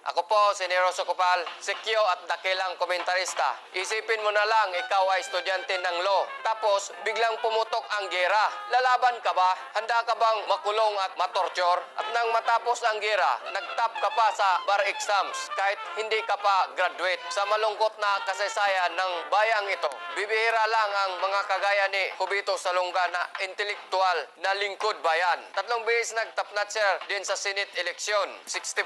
Ako po, si Nero Socopal, sikyo at dakilang komentarista. Isipin mo na lang, ikaw ay estudyante ng law. Tapos, biglang pumutok ang gera. Lalaban ka ba? Handa ka bang makulong at matorture? At nang matapos ang gera, nag-top ka pa sa bar exams kahit hindi ka pa graduate. Sa malungkot na kasaysayan ng bayang ito, bibihira lang ang mga kagaya ni Cubito Salonga na intelektual na lingkod bayan. 3 beses nag-top notcher din sa Senate election, 65,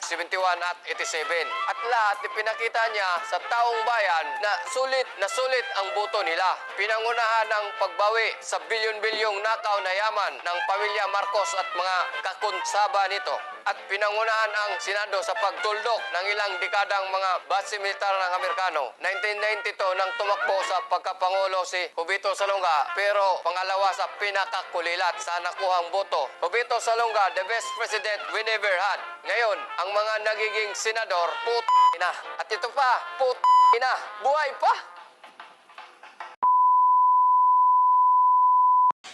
71 at 87. At lahat ipinakita niya sa taong bayan na sulit ang boto nila. Pinangunahan ang pagbawi sa bilyon-bilyong nakaw na yaman ng pamilya Marcos at mga kakunsaba nito. At pinangunahan ang Senado sa pagtuldok ng ilang dekadang mga base militar ng Amerikano. 1992 nang tumakbo sa pagkapangulo si Cubito Salonga, pero pangalawa sa pinakakulilat sa nakuhang boto. Cubito Salonga, the best president we never had. Ngayon, ang mga nagiging senador, ina. At ito pa, ina. Buhay pa!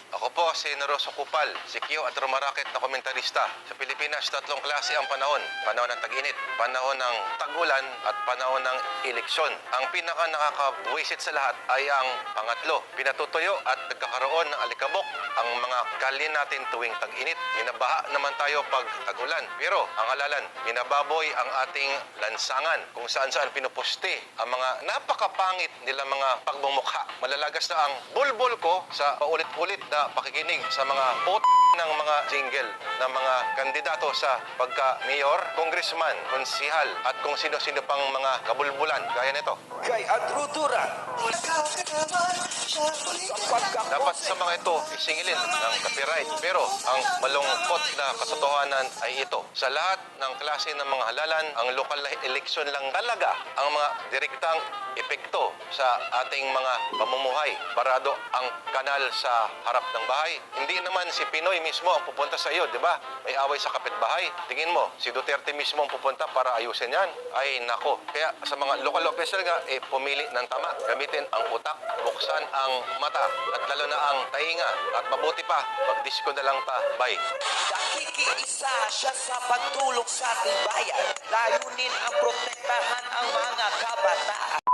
Ako po si Nero Socopal, sikyo at rumaraket na komentarista. Sa Pilipinas, 3 klase ang panahon. Panahon ng tag-init, panahon ng tag-ulan, at panahon ng eleksyon. Ang pinaka nakakabuwisit sa lahat ay ang pangatlo. Pinatutuyo at nagkakaroon ng alikabok ang mga kalye natin tuwing tag-init. Binabaha naman tayo pag tag-ulan. Pero ang halalan, binababoy ang ating lansangan kung saan-saan pinupusti ang mga napakapangit nila mga pagbumukha. Malalagas na ang bulbul ko sa paulit-ulit na pakikinig sa mga ng mga jingle ng mga kandidato sa pagka-mayor, congressman, konsihal at kung sino-sino pang mga kabulbulan gaya nito. Kay Adruturan. Dapat sa mga ito isingilin ng copyright. Pero ang malungkot na katotohanan ay ito. Sa lahat ng klase ng mga halalan, ang lokal na eleksyon lang talaga ang mga direktang epekto sa ating mga pamumuhay. Parado ang kanal sa harap ng bahay. Hindi naman si Pinoy mismo ang pupunta sa iyo, di ba? May away sa kapitbahay. Tingin mo, si Duterte mismo ang pupunta para ayusin yan. Ay, nako. Kaya sa mga local official nga, pumili ng tama. Gamitin ang utak, buksan ang mata, at lalo na ang tainga. At mabuti pa, magdisko na lang pa. Bye. Nakikiisa siya sa pagtulong sa ating bayan. Layunin ang protektahan ang mga kabataan.